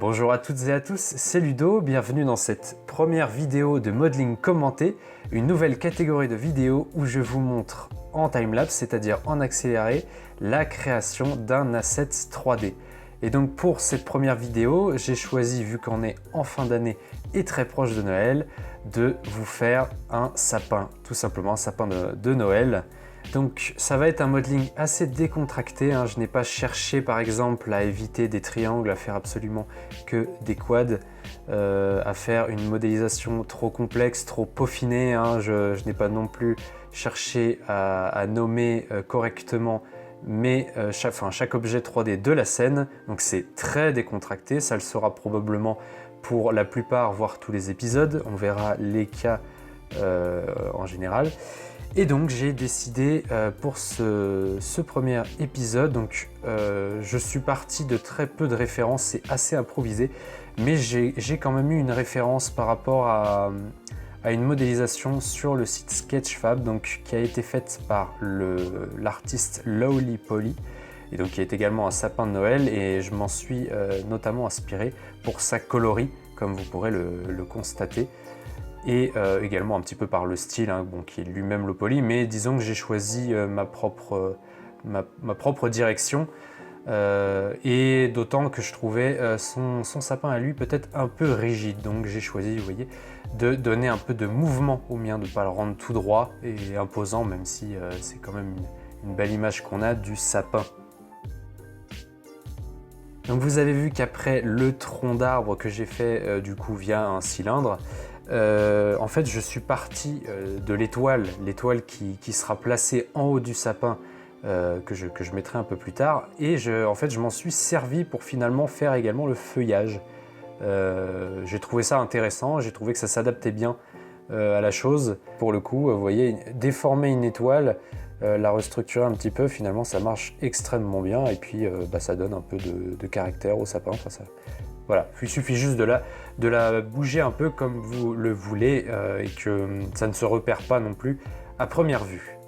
Bonjour à toutes et à tous, c'est Ludo, bienvenue dans cette première vidéo de modeling commenté, une nouvelle catégorie de vidéos où je vous montre en timelapse, c'est-à-dire en accéléré, la création d'un asset 3D. Et donc pour cette première vidéo, j'ai choisi, vu qu'on est en fin d'année et très proche de Noël, de vous faire un sapin, tout simplement un sapin de Noël. Donc ça va être un modeling assez décontracté, hein. Je n'ai pas cherché par exemple à éviter des triangles, à faire absolument que des quads, à faire une modélisation trop complexe, trop peaufinée, hein. Je n'ai pas non plus cherché à nommer correctement chaque objet 3D de la scène, donc c'est très décontracté, ça le sera probablement pour la plupart, voire tous les épisodes, on verra les cas en général. Et donc j'ai décidé pour ce premier épisode, donc je suis parti de très peu de références, c'est assez improvisé, mais j'ai quand même eu une référence par rapport à une modélisation sur le site Sketchfab, donc qui a été faite par l'artiste Lowly Polly, et donc qui est également un sapin de Noël, et je m'en suis notamment inspiré pour sa coloris, comme vous pourrez le constater. Et également un petit peu par le style, hein, bon, qui est lui-même low poly, mais disons que j'ai choisi ma propre direction, et d'autant que je trouvais son sapin à lui peut-être un peu rigide, donc j'ai choisi, vous voyez, de donner un peu de mouvement au mien, de ne pas le rendre tout droit et imposant, même si c'est quand même une belle image qu'on a du sapin. Donc vous avez vu qu'après le tronc d'arbre que j'ai fait du coup via un cylindre, en fait je suis parti de l'étoile qui sera placée en haut du sapin, que je mettrai un peu plus tard, et en fait je m'en suis servi pour finalement faire également le feuillage. J'ai trouvé ça intéressant, j'ai trouvé que ça s'adaptait bien à la chose. Pour le coup, vous voyez, déformer une étoile, la restructurer un petit peu, finalement ça marche extrêmement bien, et puis ça donne un peu de caractère au sapin. Enfin, voilà, il suffit juste de la bouger un peu comme vous le voulez, et que ça ne se repère pas non plus à première vue.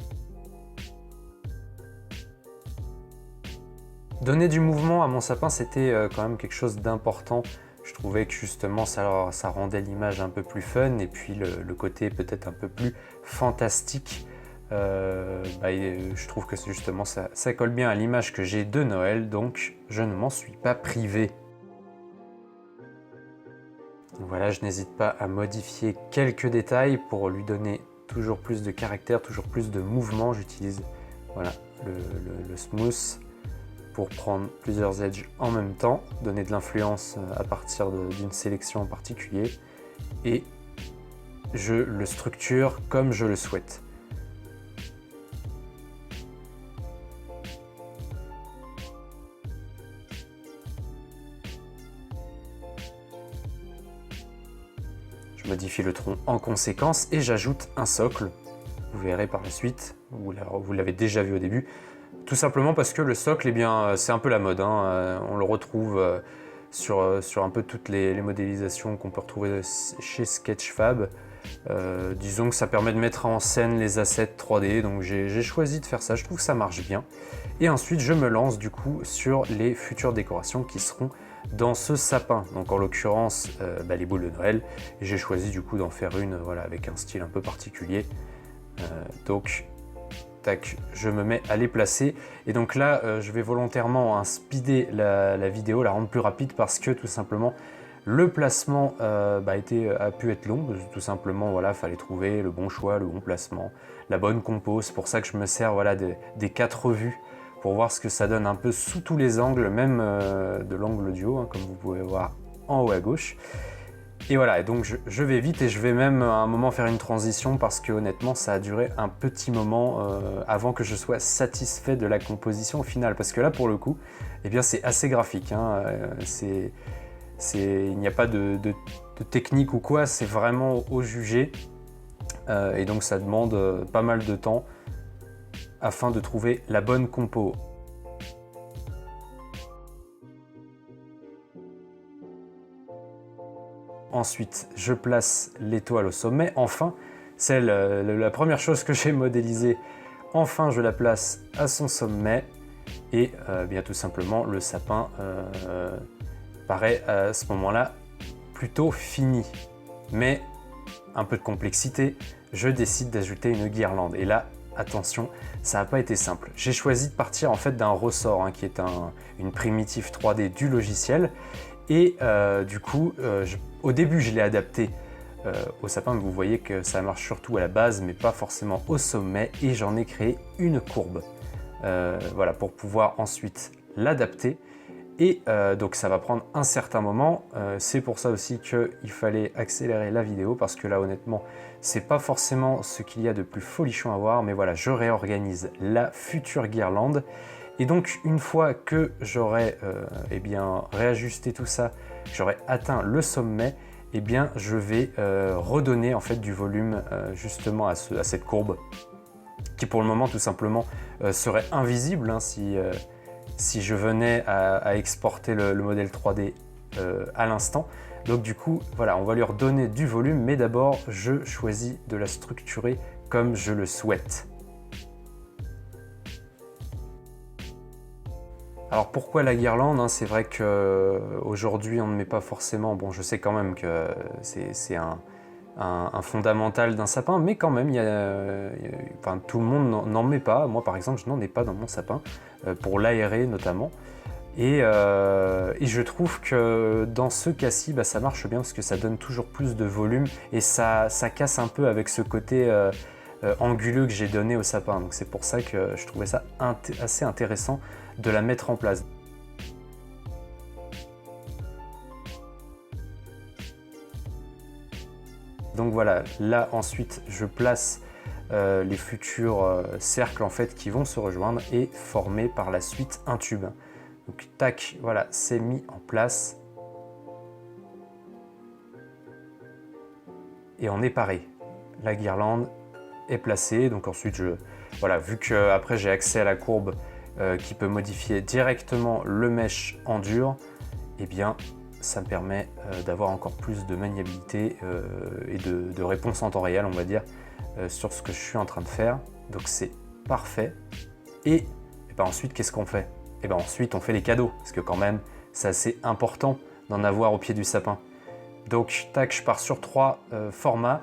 Donner du mouvement à mon sapin, c'était quand même quelque chose d'important. Je trouvais que justement ça rendait l'image un peu plus fun, et puis le côté peut-être un peu plus fantastique. Je trouve que justement ça colle bien à l'image que j'ai de Noël, donc je ne m'en suis pas privé. Voilà, je n'hésite pas à modifier quelques détails pour lui donner toujours plus de caractère, toujours plus de mouvement. J'utilise voilà, le smooth pour prendre plusieurs edges en même temps, donner de l'influence à partir d'une sélection en particulier, et je le structure comme je le souhaite. Je modifie le tronc en conséquence et j'ajoute un socle. Vous verrez par la suite, vous l'avez déjà vu au début, tout simplement parce que le socle, eh bien, c'est un peu la mode, hein. On le retrouve sur un peu toutes les modélisations qu'on peut retrouver chez Sketchfab. Disons que ça permet de mettre en scène les assets 3D, donc j'ai choisi de faire ça, je trouve que ça marche bien. Et ensuite je me lance du coup sur les futures décorations qui seront dans ce sapin, donc en l'occurrence les boules de Noël, et j'ai choisi du coup d'en faire une voilà, avec un style un peu particulier. Donc tac, je me mets à les placer, et donc là je vais volontairement speeder la vidéo, la rendre plus rapide, parce que tout simplement le placement a pu être long, tout simplement, voilà, fallait trouver le bon choix, le bon placement, la bonne compo. C'est pour ça que je me sers voilà, des 4 vues pour voir ce que ça donne un peu sous tous les angles, même de l'angle du haut, hein, comme vous pouvez voir en haut à gauche. Et voilà, et donc je vais vite, et je vais même à un moment faire une transition, parce que honnêtement ça a duré un petit moment avant que je sois satisfait de la composition au final, parce que là pour le coup, eh bien c'est assez graphique, hein, il n'y a pas de technique ou quoi, c'est vraiment au jugé, et donc ça demande pas mal de temps afin de trouver la bonne compo. Ensuite, je place l'étoile au sommet. Enfin, c'est la première chose que j'ai modélisée. Enfin, je la place à son sommet, et bien tout simplement le sapin paraît à ce moment-là plutôt fini. Mais un peu de complexité, je décide d'ajouter une guirlande. Et là, attention, ça n'a pas été simple. J'ai choisi de partir en fait d'un ressort qui est une primitive 3D du logiciel. Et du coup, au début, je l'ai adapté au sapin. Vous voyez que ça marche surtout à la base, mais pas forcément au sommet. Et j'en ai créé une courbe. Voilà, pour pouvoir ensuite l'adapter. Et donc ça va prendre un certain moment. C'est pour ça aussi qu'il fallait accélérer la vidéo, parce que là honnêtement c'est pas forcément ce qu'il y a de plus folichon à voir, mais voilà, je réorganise la future guirlande. Et donc une fois que j'aurai eh bien réajusté tout ça, j'aurai atteint le sommet, eh bien je vais redonner en fait du volume justement à cette courbe, qui pour le moment tout simplement serait invisible si je venais à exporter le modèle 3D à l'instant. Donc du coup, voilà, on va lui redonner du volume, mais d'abord, je choisis de la structurer comme je le souhaite. Alors pourquoi la guirlande, c'est vrai qu'aujourd'hui, on ne met pas forcément... Bon, je sais quand même que c'est un fondamental d'un sapin, mais quand même, enfin, tout le monde n'en met pas. Moi, par exemple, je n'en ai pas dans mon sapin, pour l'aérer notamment. Et je trouve que dans ce cas-ci, ça marche bien parce que ça donne toujours plus de volume et ça casse un peu avec ce côté anguleux que j'ai donné au sapin. Donc c'est pour ça que je trouvais ça assez intéressant de la mettre en place. Donc voilà, là ensuite je place les futurs cercles en fait qui vont se rejoindre et former par la suite un tube. Donc tac, voilà, c'est mis en place. Et on est paré. La guirlande est placée. Donc ensuite, voilà, vu que après j'ai accès à la courbe qui peut modifier directement le mesh en dur, eh bien ça me permet d'avoir encore plus de maniabilité et de réponse en temps réel, on va dire, sur ce que je suis en train de faire. Donc c'est parfait. Et ben ensuite, qu'est-ce qu'on fait? Et ben ensuite on fait les cadeaux, parce que quand même c'est assez important d'en avoir au pied du sapin. Donc tac, je pars sur 3 formats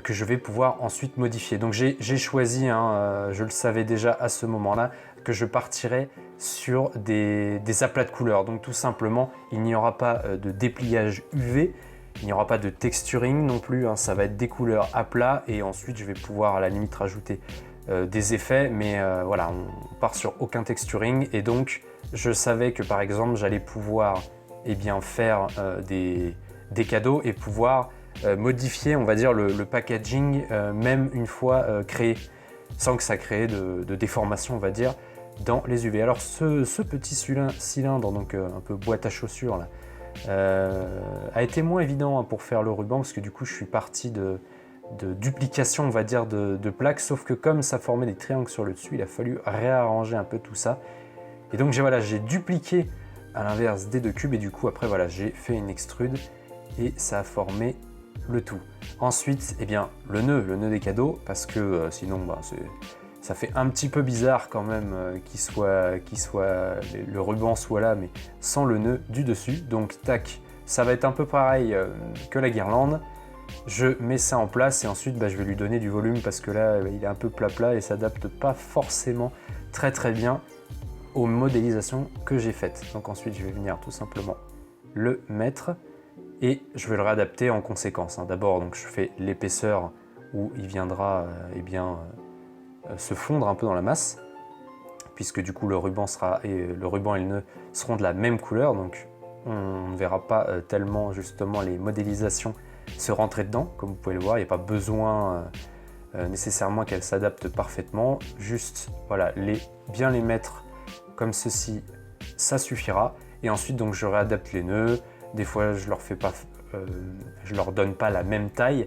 que je vais pouvoir ensuite modifier. Donc j'ai choisi, je le savais déjà à ce moment-là, que je partirais sur des aplats de couleurs. Donc tout simplement, il n'y aura pas de dépliage UV, il n'y aura pas de texturing non plus, ça va être des couleurs à plat, et ensuite je vais pouvoir à la limite rajouter des effets, mais voilà, on part sur aucun texturing. Et donc je savais que par exemple j'allais pouvoir faire des cadeaux et pouvoir modifier, on va dire, le packaging même une fois créé, sans que ça crée de déformation, on va dire, dans les UV. Alors ce petit cylindre, donc un peu boîte à chaussures là, a été moins évident pour faire le ruban, parce que du coup je suis parti de duplication, on va dire, de plaques, sauf que comme ça formait des triangles sur le dessus, il a fallu réarranger un peu tout ça. Et donc j'ai dupliqué à l'inverse des 2 cubes, et du coup après voilà, j'ai fait une extrude et ça a formé le tout. Ensuite, le nœud des cadeaux, parce que sinon ça fait un petit peu bizarre quand même le ruban soit là, mais sans le nœud du dessus. Donc tac, ça va être un peu pareil que la guirlande. Je mets ça en place et ensuite je vais lui donner du volume, parce que là il est un peu plat et s'adapte pas forcément très bien aux modélisations que j'ai faites. Donc ensuite je vais venir tout simplement le mettre et je vais le réadapter en conséquence. D'abord donc je fais l'épaisseur où il viendra se fondre un peu dans la masse, puisque du coup le ruban et le nœud seront de la même couleur, donc on ne verra pas tellement justement les modélisations se rentrer dedans. Comme vous pouvez le voir, il n'y a pas besoin nécessairement qu'elles s'adaptent parfaitement, juste voilà, bien les mettre comme ceci, ça suffira. Et ensuite donc je réadapte les nœuds. Des fois je leur donne pas la même taille,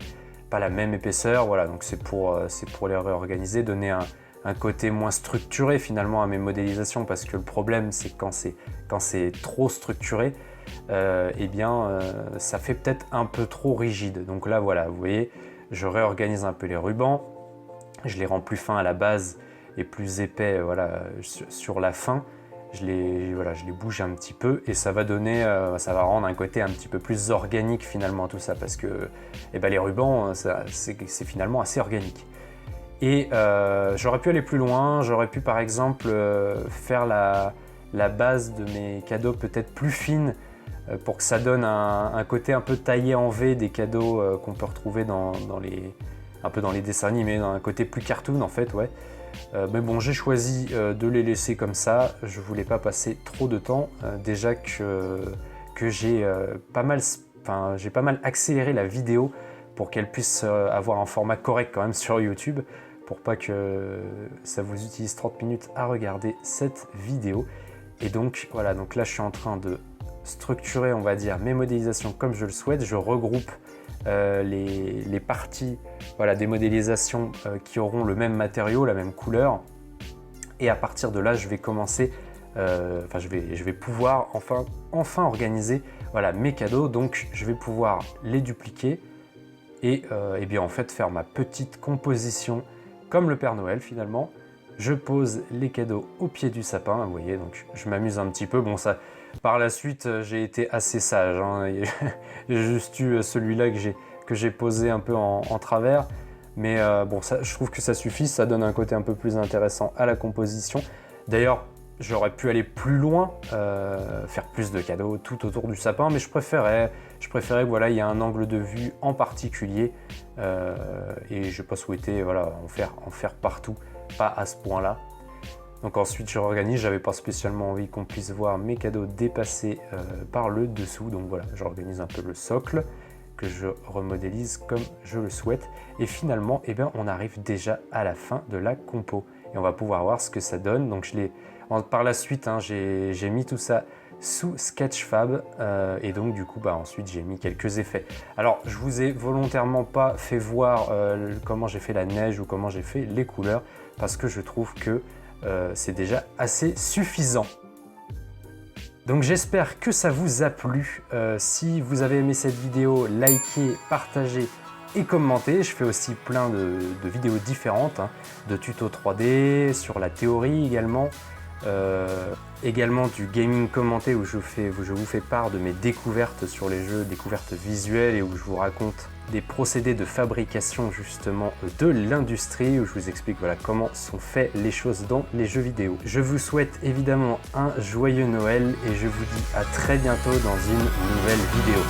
pas la même épaisseur, voilà, donc c'est pour les réorganiser, donner un côté moins structuré finalement à mes modélisations, parce que le problème c'est que quand c'est trop structuré, ça fait peut-être un peu trop rigide. Donc là voilà, vous voyez, je réorganise un peu les rubans, je les rends plus fins à la base et plus épais, voilà, sur la fin, voilà, je les bouge un petit peu et ça va donner, ça va rendre un côté un petit peu plus organique finalement tout ça, parce que les rubans, c'est finalement assez organique. Et j'aurais pu aller plus loin, j'aurais pu par exemple faire la base de mes cadeaux peut-être plus fine pour que ça donne un côté un peu taillé en V des cadeaux qu'on peut retrouver un peu dans les dessins animés, dans un côté plus cartoon en fait, ouais. Mais bon, j'ai choisi de les laisser comme ça, je voulais pas passer trop de temps, déjà que j'ai pas mal accéléré la vidéo pour qu'elle puisse avoir un format correct quand même sur YouTube, pour pas que ça vous utilise 30 minutes à regarder cette vidéo. Et donc voilà, donc là je suis en train de structurer, on va dire, mes modélisations comme je le souhaite. Je regroupe les parties, voilà, des modélisations qui auront le même matériau, la même couleur. Et à partir de là, je vais commencer, je vais pouvoir enfin organiser, voilà, mes cadeaux. Donc je vais pouvoir les dupliquer et bien en fait faire ma petite composition comme le Père Noël finalement. Je pose les cadeaux au pied du sapin, vous voyez, donc je m'amuse un petit peu. Bon, ça, par la suite, j'ai été assez sage, hein. J'ai juste eu celui-là que j'ai posé un peu en travers. Mais bon, ça, je trouve que ça suffit, ça donne un côté un peu plus intéressant à la composition. D'ailleurs, j'aurais pu aller plus loin, faire plus de cadeaux tout autour du sapin, mais je préférais que voilà, il y ait un angle de vue en particulier et je n'ai pas souhaité, voilà, en faire partout, pas à ce point-là. Donc ensuite je réorganise, j'avais pas spécialement envie qu'on puisse voir mes cadeaux dépasser par le dessous, donc voilà, j'organise un peu le socle que je remodélise comme je le souhaite. Et finalement, on arrive déjà à la fin de la compo et on va pouvoir voir ce que ça donne. Donc par la suite, hein, j'ai mis tout ça sous Sketchfab et donc du coup ensuite j'ai mis quelques effets. Alors je vous ai volontairement pas fait voir comment j'ai fait la neige ou comment j'ai fait les couleurs, parce que je trouve que c'est déjà assez suffisant. Donc j'espère que ça vous a plu. Si vous avez aimé cette vidéo, likez, partagez et commentez. Je fais aussi plein de vidéos différentes, hein, de tutos 3D, sur la théorie également. Également du gaming commenté où je vous fais part de mes découvertes sur les jeux, découvertes visuelles, et où je vous raconte des procédés de fabrication justement de l'industrie, où je vous explique voilà, comment sont faites les choses dans les jeux vidéo. Je vous souhaite évidemment un joyeux Noël et je vous dis à très bientôt dans une nouvelle vidéo.